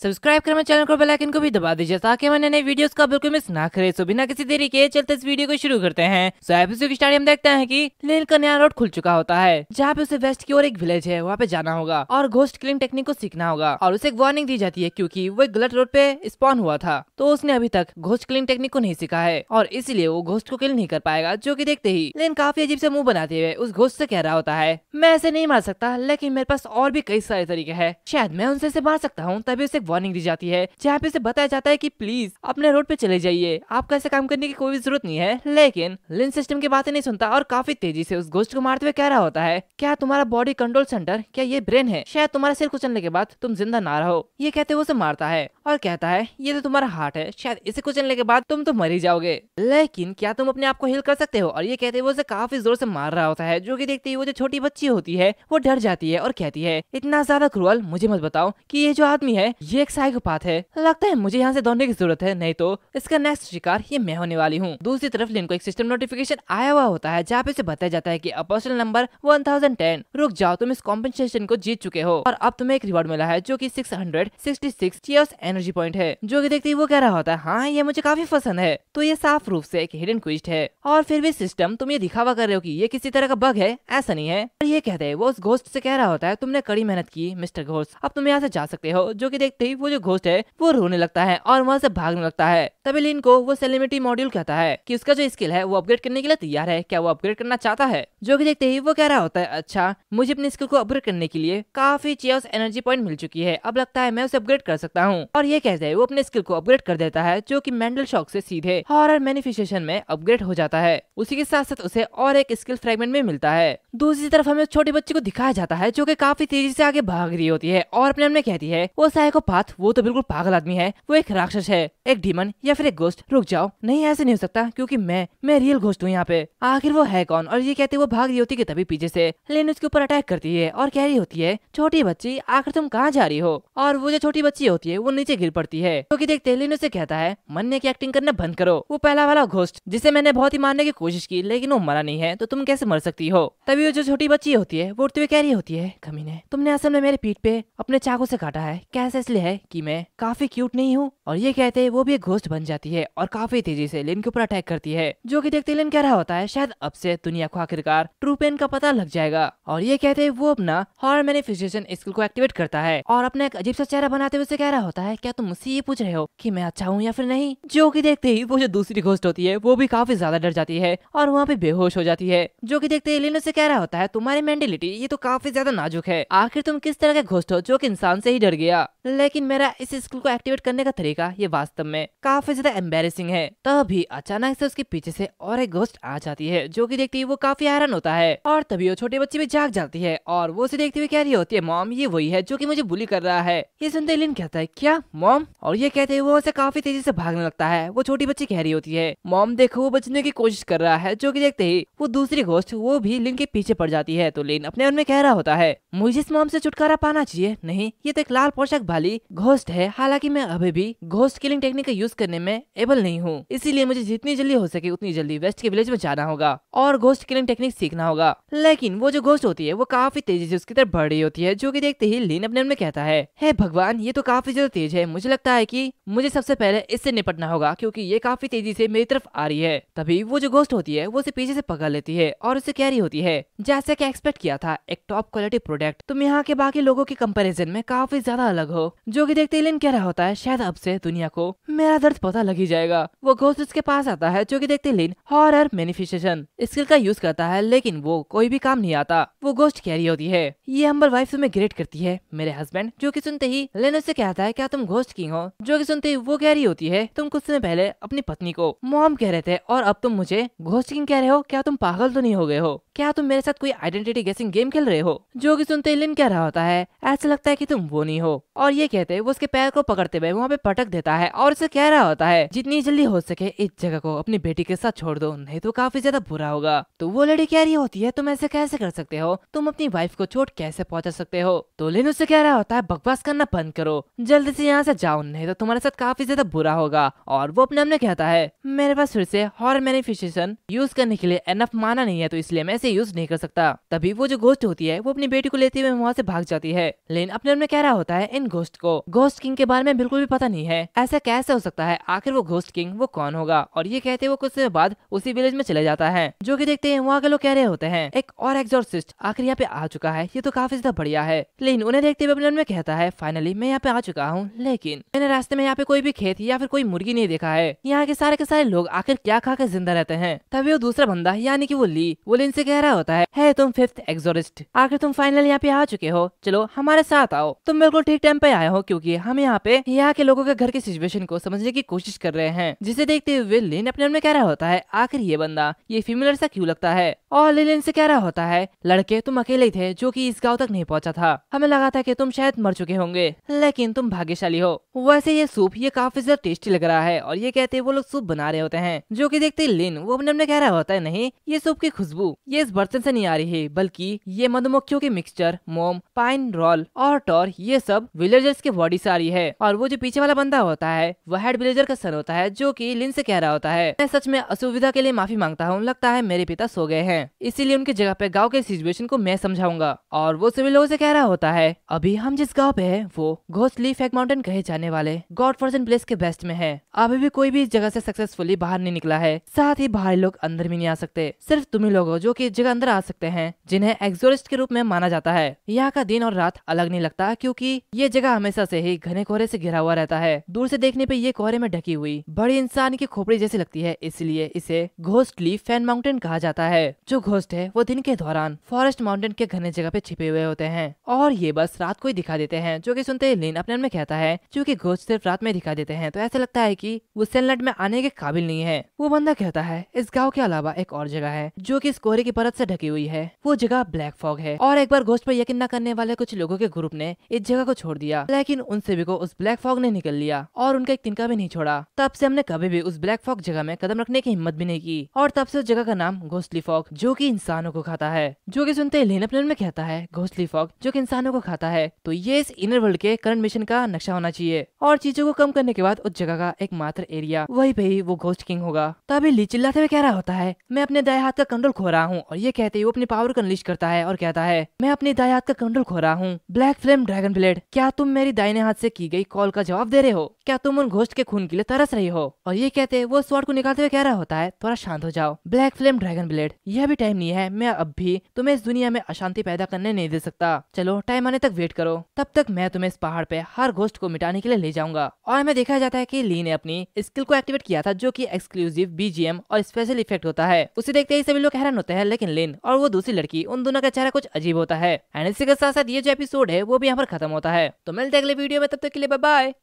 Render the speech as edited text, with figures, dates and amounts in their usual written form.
Subscribe कर मेरे channel को, बेल आइकन को भी दबा दीजिए ताकि मैंने नई वीडियोस का बिल्कुल मिस ना करे। सो बिना किसी देरी के चलते इस वीडियो को शुरू करते हैं। सो एपिसोड की स्टार्ट हम देखते हैं कि लेन का नया रोड खुल चुका होता है जहाँ पे उसे वेस्ट की ओर एक विलेज है, वहाँ पे जाना होगा और घोस्ट किलिंग टेक्निक को सीखना होगा। और उसे एक वार्निंग दी जाती है क्योंकि वो एक गलत रोड पे स्पॉन हुआ था, तो उसने अभी तक घोस्ट किलिंग टेक्निक को नहीं सीखा है और इसीलिए वो घोस्ट को किल नहीं कर पाएगा। जो कि देखते ही लेन काफी अजीब से मुंह बनाते हुए उस घोस्ट से कह रहा होता है, मैं ऐसे नहीं मार सकता, लेकिन मेरे पास और भी कई सारे तरीके हैं, शायद मैं उनसे से मार सकता हूँ। तभी उसे एक वार्निंग दी जाती है जहाँ पे उसे बताया जाता है कि प्लीज अपने रोड पे चले जाइए, आपको ऐसे काम करने की कोई भी जरूरत नहीं है। लेकिन लिन सिस्टम की बातें नहीं सुनता और काफी तेजी से उस घोस्ट को मारते हुए कह रहा होता है, क्या तुम्हारा बॉडी कंट्रोल सेंटर, क्या ये ब्रेन है? शायद तुम्हारा सिर कुचलने के बाद तुम जिंदा ना रहो। ये कहते हुए उसे मारता है और कहता है, ये तो तुम्हारा हार्ट है, शायद इसे कुचलने के बाद तुम तो मर ही जाओगे, लेकिन क्या तुम अपने आप को हील कर सकते हो? और ये कहते हुए उसे काफी जोर से मार रहा होता है। जो कि देखते ही वो जो छोटी बच्ची होती है वो डर जाती है और कहती है, इतना ज्यादा क्रूअल मुझे मत बताओ कि ये जो आदमी है ये एक साइकोपाथ है, लगता है मुझे यहाँ से दौड़ने की जरूरत है, नहीं तो इसका नेक्स्ट शिकार ये मैं होने वाली हूँ। दूसरी तरफ लिन को एक सिस्टम नोटिफिकेशन आया हुआ होता है जहाँ पे उसे बताया जाता है कि पर्सनल नंबर 1010, रुक जाओ, तुम इस कॉम्पेंसेशन को जीत चुके हो और अब तुम्हें एक रिवॉर्ड मिला है जो कि 666 चीयर्स एनर्जी पॉइंट है। जो कि देखते ही वो कह रहा होता है, हाँ ये मुझे काफी पसंद है। तो ये साफ रूप से एक हिडन क्विस्ट है और फिर भी सिस्टम तुम ये दिखावा कर रहे हो कि ये किसी तरह का बग है, ऐसा नहीं है। और ये कहते हैं वो उस घोस्ट से कह रहा होता है, तुमने कड़ी मेहनत की मिस्टर घोस्ट, अब तुम यहाँ से जा सकते हो। जो कि देखते ही वो जो घोस्ट है वो रोने लगता है और वहाँ से भागने लगता है। तभी लिन को वो सेलिब्रिटी मॉड्यूल कहता है कि उसका जो स्किल है वो अपग्रेड करने के लिए तैयार है, क्या वो अपग्रेड करना चाहता है? जो कि देखते ही वो कह रहा होता है, अच्छा मुझे अपनी स्किल को अपग्रेड करने के लिए काफी चीयर्स एनर्जी पॉइंट मिल चुकी है, अब लगता है मैं उसे अपग्रेड कर सकता हूँ। और ये कहते हैं वो अपने स्किल को अपग्रेड कर देता है जो कि मेंटल शॉक से सीधे हॉरर मैनिफेस्टेशन में अपग्रेड हो जाता है। उसी के साथ साथ उसे और एक स्किल फ्रेगमेंट में मिलता है। दूसरी तरफ हमें छोटी बच्ची को दिखाया जाता है जो कि काफी तेजी से आगे भाग रही होती है और अपने में कहती है, वो साइकोपाथ, वो तो बिल्कुल पागल आदमी है, वो एक राक्षस है, एक डीमन या फिर एक घोस्ट। रुक जाओ, नहीं ऐसे नहीं हो सकता क्योंकि मैं रियल घोस्ट हूँ यहाँ पे, आखिर वो है कौन? और ये कहते वो भाग रही होती है तभी पीछे से लेन उसके ऊपर अटैक करती है और कह रही होती है, छोटी बच्ची आखिर तुम कहाँ जा रही हो? और वो जो छोटी बच्ची होती है वो नीचे गिर पड़ती है। क्योंकि देखते लेन उसे कहता है, मरने की एक्टिंग करना बंद करो, वो पहला वाला घोस्ट जिसे मैंने बहुत ही मारने की कोशिश की लेकिन वो मरा नहीं है, तो तुम कैसे मर सकती हो? तभी वो जो छोटी बच्ची होती है वो उठते हुए कह रही होती है, कमीने, तुमने असल में मेरे पीठ पे अपने चाकू से काटा है, कैसे? इसलिए है कि मैं काफी क्यूट नहीं हूँ? और ये कहते वो भी एक घोस्ट बन जाती है और काफी तेजी से लिन के ऊपर अटैक करती है। जो कि देखते लिन कह रहा होता है, शायद अब से दुनिया को आखिरकार ट्रू पेन का पता लग जाएगा। और ये कहते वो अपना हॉरर मैनिफेस्टेशन स्किल को एक्टिवेट करता है और अपना एक अजीब सा चेहरा बनाते हुए कह रहा होता है, क्या तुम मुझसे ये पूछ रहे हो कि मैं अच्छा हूँ या फिर नहीं? जो कि देखते ही वो जो दूसरी घोस्ट होती है वो भी काफी ज्यादा डर जाती है और वहाँ पे बेहोश हो जाती है। जो कि देखते ही लिन से कह रहा होता है, तुम्हारी मेंटेलिटी ये तो काफी ज्यादा नाजुक है, आखिर तुम किस तरह के घोस्ट हो जो कि इंसान से ही डर गया? लेकिन मेरा इस स्किल को एक्टिवेट करने का तरीका ये वास्तव में काफी ज्यादा एम्बेरेसिंग है। तभी अचानक से उसके पीछे से और एक घोस्ट आ जाती है। जो कि देखते ही वो काफी हैरान होता है और तभी वो छोटी बच्ची भी जाग जाती है और वो उसे देखते हुए कह रही होती है, मॉम ये वही है जो कि मुझे बुली कर रहा है। ये सुनते लिन कहता है, क्या मॉम? और ये कहते हुए वो उसे काफी तेजी से भागने लगता है। वो छोटी बच्ची कह रही होती है, मॉम देखो वो बचने की कोशिश कर रहा है। जो कि देखते ही वो दूसरी घोस्ट वो भी लिन के पीछे पड़ जाती है। तो लिन अपने मन में कह रहा होता है, मुझे इस मॉम से छुटकारा पाना चाहिए, नहीं ये तो एक लाल पोशाक वाली घोस्ट है, हालांकि मैं अभी भी घोस्ट किलिंग टेक्निक का यूज करने में एबल नहीं हूँ, इसीलिए मुझे जितनी जल्दी हो सके उतनी जल्दी वेस्ट के विलेज में जाना होगा और घोस्ट किलिंग टेक्निक सीखना होगा। लेकिन वो जो घोस्ट होती है वो काफी तेजी से उसकी तरफ बढ़ रही होती है। जो कि देखते ही लिन अपने मन में कहता है, हे भगवान ये तो काफी ज्यादा तेज है, मुझे लगता है कि मुझे सबसे पहले इससे निपटना होगा क्योंकि ये काफी तेजी से मेरी तरफ आ रही है। तभी वो जो घोस्ट होती है वो उसे पीछे से पकड़ लेती है और उसे कह रही होती है, जैसे कि एक्सपेक्ट किया था, एक टॉप क्वालिटी प्रोडक्ट, तुम यहाँ के बाकी लोगों के कंपैरिजन में काफी ज्यादा अलग हो। जो कि देखते ही लिन कह रहा होता है, शायद अब से दुनिया को मेरा दर्द पता लग ही जाएगा। वो घोस्ट उसके पास आता है। जो कि देखते लिन हॉरर मैनिफेस्टेशन स्किल का यूज करता है लेकिन वो कोई भी काम नहीं आता। वो घोस्ट कह रही होती है, ये हम्बल वाइफ तुम्हें ग्रेट करती है मेरे हस्बैंड। जो कि सुनते ही लिन उससे कहता है, क्या तुम घोस्ट किंग हो? जो कि सुनते ही वो कह रही होती है, तुम कुछ समय पहले अपनी पत्नी को मॉम कह रहे थे और अब तुम मुझे घोस्ट किंग कह रहे हो, क्या तुम पागल तो नहीं हो गए हो? क्या तुम मेरे साथ कोई आइडेंटिटी गेसिंग गेम खेल रहे हो? जो कि सुनते ही लिन कह रहा होता है, ऐसा लगता है कि तुम वो नहीं हो। और ये कहते हैं वो उसके पैर को पकड़ते हुए वहाँ पे पटक देता है और उसे कह रहा होता है, जितनी जल्दी हो सके इस जगह को अपनी बेटी के साथ छोड़ दो, नहीं तो काफी ज्यादा बुरा होगा। तो वो लड़की कह रही होती है, तुम ऐसे कैसे कर सकते हो? तुम अपनी वाइफ को चोट कैसे पहुंचा सकते हो? तो लिन उससे कह रहा होता है, बकवास करना बंद करो, जल्दी से यहाँ से जाओ, नहीं तो तुम्हारे साथ काफी ज्यादा बुरा होगा। और वो अपने कहता है, मेरे पास फिर से हॉरर मैनिफेस्टेशन यूज करने के लिए एनफ माना नहीं है, तो इसलिए मैं इसे यूज नहीं कर सकता। तभी वो जो घोस्ट होती है वो अपनी बेटी को लेते हुए वहाँ से भाग जाती है। लेकिन अपने में कह रहा होता है, इन घोस्ट को को घोस्ट किंग के बारे में बिल्कुल भी पता नहीं है। ऐसा कैसे हो सकता है? आखिर वो घोस्ट किंग वो कौन होगा? और ये कहते वो कुछ समय बाद उसी विलेज में चले जाता है। जो कि देखते हैं वहाँ के लोग कह रहे होते हैं एक और एग्जॉर्सिस्ट आखिर यहाँ पे आ चुका है, ये तो काफी ज्यादा बढ़िया है। लेकिन उन्हें देखते हुए अपने मन में कहता है फाइनली मैं यहाँ पे आ चुका हूँ, लेकिन मैंने रास्ते में यहाँ पे कोई भी खेत या फिर कोई मुर्गी नहीं देखा है। यहाँ के सारे लोग आखिर क्या खा कर जिंदा रहते हैं? तभी वो दूसरा बंदा यानी कि वो लिन से कह रहा होता है तुम फिफ्थ एग्जॉरिस्ट, आखिर तुम फाइनली यहाँ पे आ चुके हो, चलो हमारे साथ आओ। तुम बिल्कुल ठीक टाइम पे आए हो क्योंकि हम यहाँ पे यहाँ के लोगों के घर की सिचुएशन को समझने की कोशिश कर रहे हैं। जिसे देखते हुए लिन अपने मन में कह रहा होता है आखिर ये बंदा ये फीमेल सा क्यों लगता है? और लिन से कह रहा होता है लड़के तुम अकेले ही थे जो कि इस गांव तक नहीं पहुंचा था, हमें लगा था कि तुम शायद मर चुके होंगे, लेकिन तुम भाग्यशाली हो। वैसे ये सूप ये काफी ज्यादा टेस्टी लग रहा है। और ये कहते वो लोग सूप बना रहे होते हैं। जो कि देखते लिन वो अपने मन में कह रहा होता है नहीं, ये सूप की खुशबू ये इस बर्तन से नहीं आ रही है, बल्कि ये मधुमक्खियों की मिक्सचर मोम पाइन रोल और टॉर ये सब विलेजर्स के बॉडी से आ रही है। और वो जो पीछे वाला बंदा होता है वो हेड विलेजर का सन होता है, जो कि लिन से कह रहा होता है मैं सच में असुविधा के लिए माफी मांगता हूँ, लगता है मेरे पिता सो गए हैं, इसीलिए उनकी जगह पे गाँव के सिचुएशन को मैं समझाऊंगा। और वो सभी लोगों से कह रहा होता है अभी हम जिस गाँव पे है वो घोस्ट लीफ एग माउंटेन कहे जाने वाले गॉड फॉर्जन प्लेस के बेस्ट में है। अभी भी कोई भी इस जगह से सक्सेसफुली बाहर नहीं निकला है, साथ ही बाहरी लोग अंदर भी नहीं आ सकते, सिर्फ तुम ही लोग हो जो कि इस जगह अंदर आ सकते हैं, जिन्हें एक्सोरिस्ट के रूप में माना जाता है। यहाँ का दिन और रात अलग नहीं लगता क्योंकि ये जगह हमेशा से ही घने कोहरे से घिरा हुआ रहता है। दूर से देखने पे ये कोहरे में ढकी हुई बड़ी इंसान की खोपड़ी जैसी लगती है, इसलिए इसे घोस्ट लीफ फैन माउंटेन कहा जाता है। जो घोस्ट है वो दिन के दौरान फॉरेस्ट माउंटेन के घने जगह पे छिपे हुए होते हैं और ये बस रात को ही दिखा देते हैं। जो कि सुनते ही लिन अपने मन में कहता है क्योंकि घोस्ट सिर्फ रात में दिखा देते हैं तो ऐसा लगता है कि वो सनलाइट में आने के काबिल नहीं है। वो बंदा कहता है इस गांव के अलावा एक और जगह है जो कि इस कोहरे की परत से ढकी हुई है, वो जगह ब्लैक फॉग है। और एक बार घोस्ट पर यकीन न करने वाले कुछ लोगों के ग्रुप ने इस जगह को छोड़ दिया, लेकिन उन सभी को उस ब्लैक फॉग ने निकल लिया और उनका एक तिनका भी नहीं छोड़ा। तब से हमने कभी भी उस ब्लैक फॉग जगह में कदम रखने की हिम्मत भी नहीं की और तब से उस जगह का नाम घोस्टली फॉग जो कि इंसानों को खाता है। जो कि सुनते ही लिन अपने मन में कहता है घोस्टली फॉग जो कि इंसानों को खाता है तो ये इस इनर वर्ल्ड के करंट मिशन का नक्शा होना चाहिए और चीजों को कम करने के बाद उस जगह का एकमात्र एरिया वहीं पे ही वो घोस्ट किंग होगा। तभी ली चिल्लाते हुए कह रहा होता है मैं अपने दाएं हाथ का कंट्रोल खो रहा हूँ। और ये कहते ही वो अपनी पावर को अनलीश करता है और कहता है मैं अपने दाएं हाथ का कंट्रोल खो रहा हूँ। ब्लैक फ्लेम ड्रैगन ब्लेड, क्या तुम मेरी दाहिने हाथ से की गई कॉल का जवाब दे रहे हो? क्या तुम उन घोस्ट के खून के लिए तरस रही हो? और ये कहते वो स्वॉर्ड को निकालते हुए कह रहा होता है थोड़ा शांत हो जाओ ब्लैक फ्लेम ड्रैगन ब्लेड, यह भी टाइम नहीं है, मैं अब भी तुम्हें इस दुनिया में अशांति पैदा करने नहीं दे सकता, चलो टाइम आने तक वेट करो, तब तक मैं तुम्हें इस पहाड़ पे हर घोस्ट को मिटाने के लिए ले जाऊंगा। और हमें देखा जाता है कि ली ने अपनी स्किल को एक्टिवेट किया था जो कि एक्सक्लूसिव बीजीएम और स्पेशल इफेक्ट होता है। उसे देखते ही सभी लोग हैरान होते हैं, लेकिन लिन और वो दूसरी लड़की उन दोनों का चेहरा कुछ अजीब होता है। एंड इसी के साथ साथ ये जो एपिसोड है वो भी यहाँ पर खत्म होता है। तो मिलते हैं अगले वीडियो में, तब तक के लिए बाय बाय।